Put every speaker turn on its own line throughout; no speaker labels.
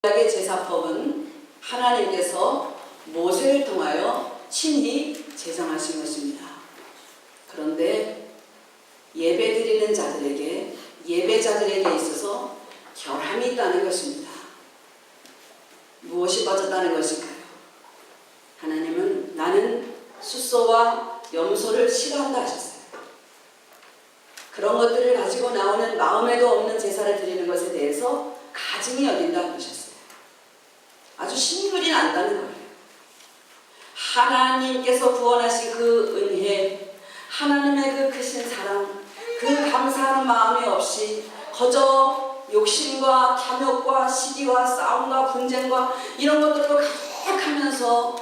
구약의 제사법은 하나님께서 모세를 통하여 친히 제정하신 것입니다. 그런데 예배드리는 자들에게, 예배자들에게 있어서 결함이 있다는 것입니다. 무엇이 빠졌다는 것일까요? 하나님은 나는 숫소와 염소를 싫어한다 하셨어요. 그런 것들을 가지고 나오는 마음에도 없는 제사를 드리는 것에 대해서 가증히 여긴다고 하셨어요. 아주 신물이 난다는 거예요. 하나님께서 구원하신 그 은혜, 하나님의 그 크신 사랑, 그 감사하는 마음이 없이 거저 욕심과 탐욕과 시기와 싸움과 분쟁과 이런 것들로 가득하면서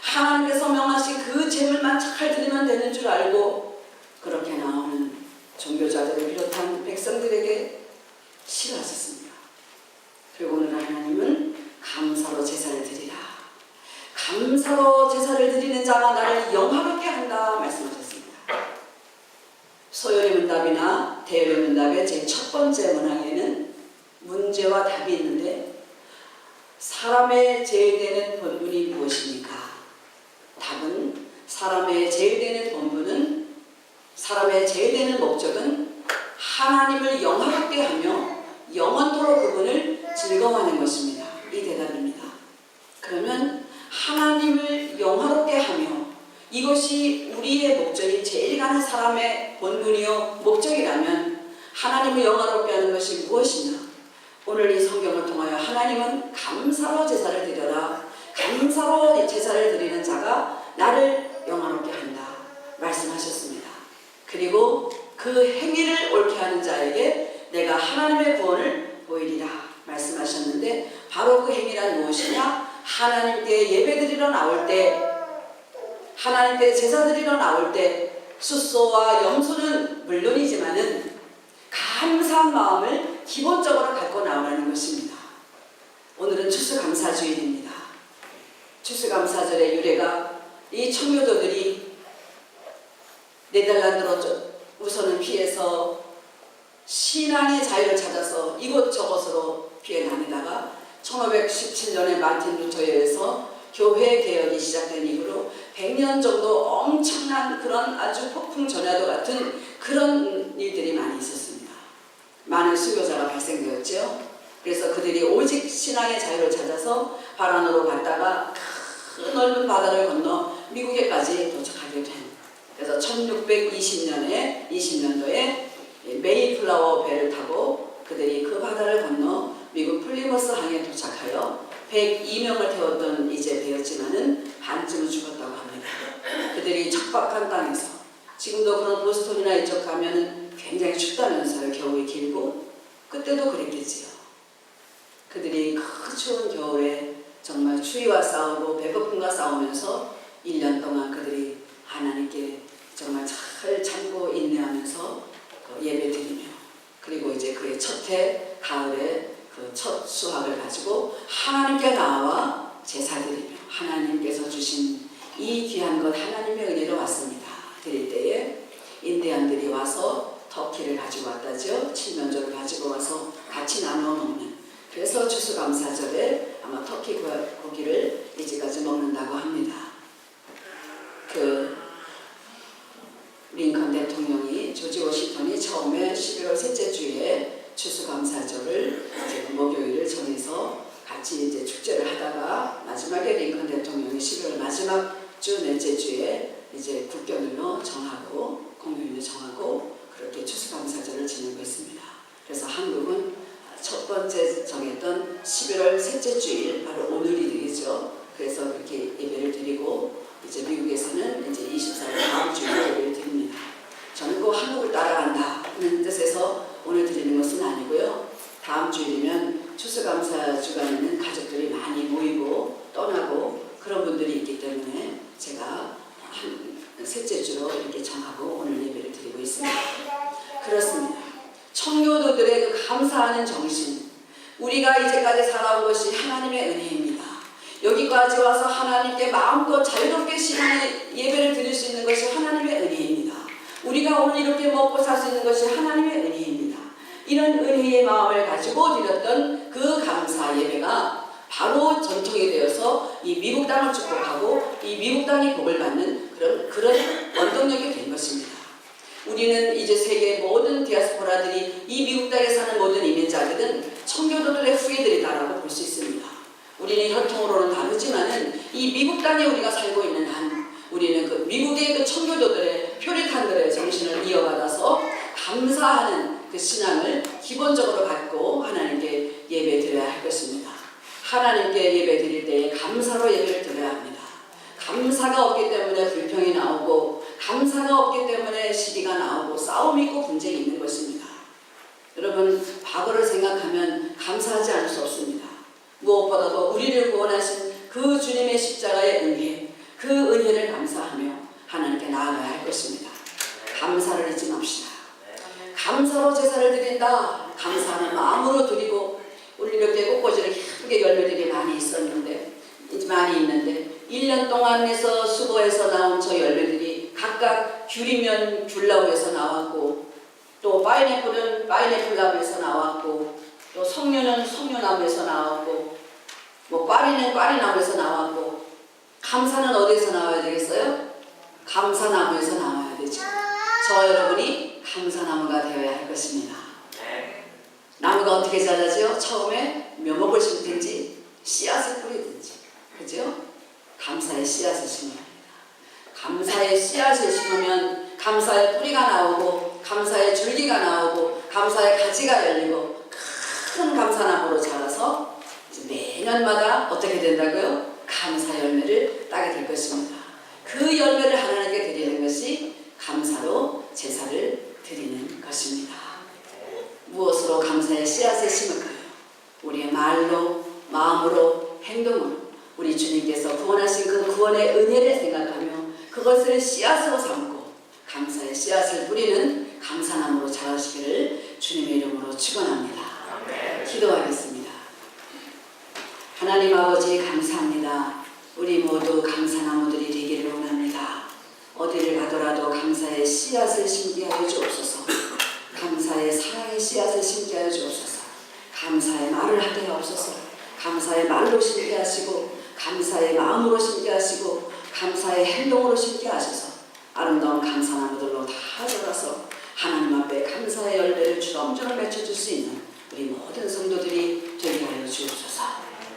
하나님께서 명하신 그 제물만 잘 드리면 되는 줄 알고 그렇게 나오는 종교자들을 비롯한 백성들에게 싫어하셨습니다. 그리고 오늘 하나님은 감사로 제사를 드리라. 감사로 제사를 드리는 자가 나를 영화롭게 한다 말씀하셨습니다. 소요리 문답이나 대요리 문답의 제 첫 번째 문항에는 문제와 답이 있는데 사람의 제일 되는 본분이 무엇입니까? 답은 사람의 제일 되는 본분은, 사람의 제일 되는 목적은 하나님을 영화롭게 하며 영원토록 그분을 즐거워하는 것입니다. 이 대답입니다. 그러면 하나님을 영화롭게 하며 이것이 우리의 목적이 제일 가는 사람의 본분이요 목적이라면 하나님을 영화롭게 하는 것이 무엇이냐? 오늘 이 성경을 통하여 하나님은 감사로 제사를 드려라, 감사로 제사를 드리는 자가 나를 영화롭게 한다 말씀하셨습니다. 그리고 그 행위를 옳게 하는 자에게 내가 하나님의 구원을 보이리라 말씀하셨는데 바로 그 행위란 무엇이냐? 하나님께 예배드리러 나올 때, 하나님께 제사드리러 나올 때 숫소와 염소는 물론이지만은 감사한 마음을 기본적으로 갖고 나오라는 것입니다. 오늘은 추수감사주일입니다. 추수감사절의 유래가 이 청교도들이 네덜란드로 우선은 피해서 신앙의 자유를 찾아서 이곳저곳으로 피해 다니다가 1517년에 마틴 루터에 의해서 교회 개혁이 시작된 이후로 100년 정도 엄청난 그런 아주 폭풍전야도 같은 그런 일들이 많이 있었습니다. 많은 수교자가 발생되었죠. 그래서 그들이 오직 신앙의 자유를 찾아서 바란으로 갔다가 큰 넓은 바다를 건너 미국에까지 도착하게 된, 그래서 1620년도에 메이플라워 배를 타고 그들이 그 바다를 건너 미국 플리머스 항에 도착하여 102명을 태웠던 이제 배였지만은 반쯤은 죽었다고 합니다. 그들이 척박한 땅에서, 지금도 그런 보스턴이나 이쪽 가면은 굉장히 춥다면서요. 겨울이 길고 그때도 그랬겠지요. 그들이 그 추운 겨울에 정말 추위와 싸우고 배고픔과 싸우면서 1년 동안 그들이 하나님께 정말 잘 참고 인내하면서 예배드리며, 그리고 이제 그의 첫 해 가을에 그 첫 수확을 가지고 하나님께 나와 제사드리며 하나님께서 주신 이 귀한 것 하나님의 은혜로 왔습니다. 드릴 때에 인디안들이 와서 터키를 가지고 왔다죠. 칠면조를 가지고 와서 같이 나눠 먹는, 그래서 추수감사절에 아마 터키 고기를 이제까지 먹는다고 합니다. 그 링컨 대통령이, 조지 워싱턴이 처음에 11월 셋째 주에 추수감사절을 이제 목요일을 정해서 같이 이제 축제를 하다가 마지막에 링컨 대통령이 11월 마지막 주 넷째 주에 이제 국경일로 정하고 공휴일로 정하고 그렇게 추수감사절을 지내고 있습니다. 그래서 한국은 첫 번째 정했던 11월 셋째 주일, 바로 오늘이 되겠죠. 그래서 그렇게 예배를 드리고 이제 미국에서는 이제 24일 다음 주에 예배를 드립니다. 저는 꼭 한국을 따라간다는 뜻에서 오늘 드리는 것은 아니고요. 다음 주일이면 추수감사 주간에는 가족들이 많이 모이고 떠나고 그런 분들이 있기 때문에 제가 셋째 주로 이렇게 정하고 오늘 예배를 드리고 있습니다. 그렇습니다. 청교도들의 그 감사하는 정신, 우리가 이제까지 살아온 것이 하나님의 은혜입니다. 여기까지 와서 하나님께 마음껏 자유롭게 신앙의 예배를 드릴 수 있는 것이 하나님의 은혜입니다. 우리가 오늘 이렇게 먹고 살 수 있는 것이 하나님의 은혜입니다. 이런 은혜의 마음을 가지고 드렸던 그 감사 예배가 바로 전통이 되어서 이 미국 땅을 축복하고 이 미국 땅이 복을 받는 그런 원동력이 된 것입니다. 우리는 이제 세계의 모든 디아스포라들이 이 미국 땅에 사는 모든 이민자들은 청교도들의 후예들이다라고 볼 수 있습니다. 우리는 혈통으로는 다르지만은 이 미국 땅에 우리가 살고 있는 한 우리는 그 미국의 그 청교도들의 표리탄들의 정신을 이어받아서 감사하는 그 신앙을 기본적으로 갖고 하나님께 예배 드려야 할 것입니다. 하나님께 예배 드릴 때에 감사로 예배를 드려야 합니다. 감사가 없기 때문에 불평이 나오고 감사가 없기 때문에 시기가 나오고 싸움이 있고 분쟁이 있는 것입니다. 여러분 과거를 생각하면 감사하지 않을 수 없습니다. 무엇보다도 우리를 구원하신 그 주님의 십자가의 은혜, 그 은혜를 감사하며 하나님께 나아가야 할 것입니다. 감사를 잊지 맙시다. 감사로 제사를 드린다. 감사하는 마음으로 드리고 우리 이렇게 꽃꽂이를 예쁘게 열매들이 많이 있었는데 많이 있는데 1년 동안에서 수고해서 나온 저 열매들이 각각 귤이면 귤나무에서 나왔고 또 파인애플은 파인애플나무에서 나왔고 또 석류는 석류나무에서 나왔고 뭐 꽈리는 꽈리나무에서 나왔고 감사는 어디에서 나와야 되겠어요? 감사나무에서 나와야 되죠. 저 여러분이 감사나무가 되어야 할 것입니다. 나무가 어떻게 자라죠? 처음에 묘목을 심든지 씨앗을 뿌리든지 그죠? 감사의 씨앗을 심어야 합니다. 감사의 씨앗을 심으면 감사의 뿌리가 나오고 감사의 줄기가 나오고 감사의 가지가 열리고 큰 감사나무로 자라서 이제 매년마다 어떻게 된다고요? 감사 열매를 따게 될 것입니다. 그 열매를 하나님께 드리는 것이 감사로 제사를 드리는 것입니다. 무엇으로 감사의 씨앗을 심을까요? 우리의 말로, 마음으로, 행동으로 우리 주님께서 구원하신 그 구원의 은혜를 생각하며 그것을 씨앗으로 삼고 감사의 씨앗을 뿌리는 감사나무로 자라시기를 주님의 이름으로 축원합니다. 기도하겠습니다. 하나님 아버지 감사합니다. 우리 모두 감사나무들이 되기를 원합니다. 어디를 가더라도 감사의 씨앗을 심게 하여 주옵소서. 감사의 사랑의 씨앗을 심게 하여 주옵소서. 감사의 말을 하게 하옵소서. 감사의 말로 심게 하시고 감사의 마음으로 심게 하시고 감사의 행동으로 심게 하셔서 아름다운 감사나무들로 다 자라서 하나님 앞에 감사의 열매를 주렁주렁 맺혀줄 수 있는 우리 모든 성도들이 되게 하여 주옵소서.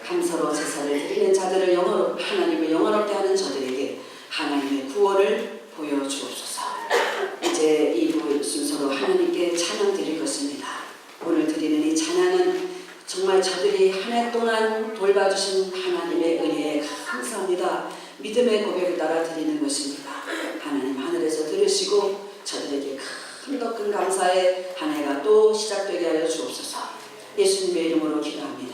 감사로 제사를 드리는 자들을 하나님을 영원롭게 하는 저들에게 하나님의 구원을 보여주옵소서. 이제 이 순서로 하나님께 찬양 드릴 것입니다. 오늘 드리는 이 찬양은 정말 저들이 한 해 동안 돌봐주신 하나님의 은혜에 감사합니다. 믿음의 고백을 따라 드리는 것입니다. 하나님 하늘에서 들으시고 저들에게 더 큰 감사의 한 해가 또 시작되게 하여 주옵소서. 예수님의 이름으로 기도합니다.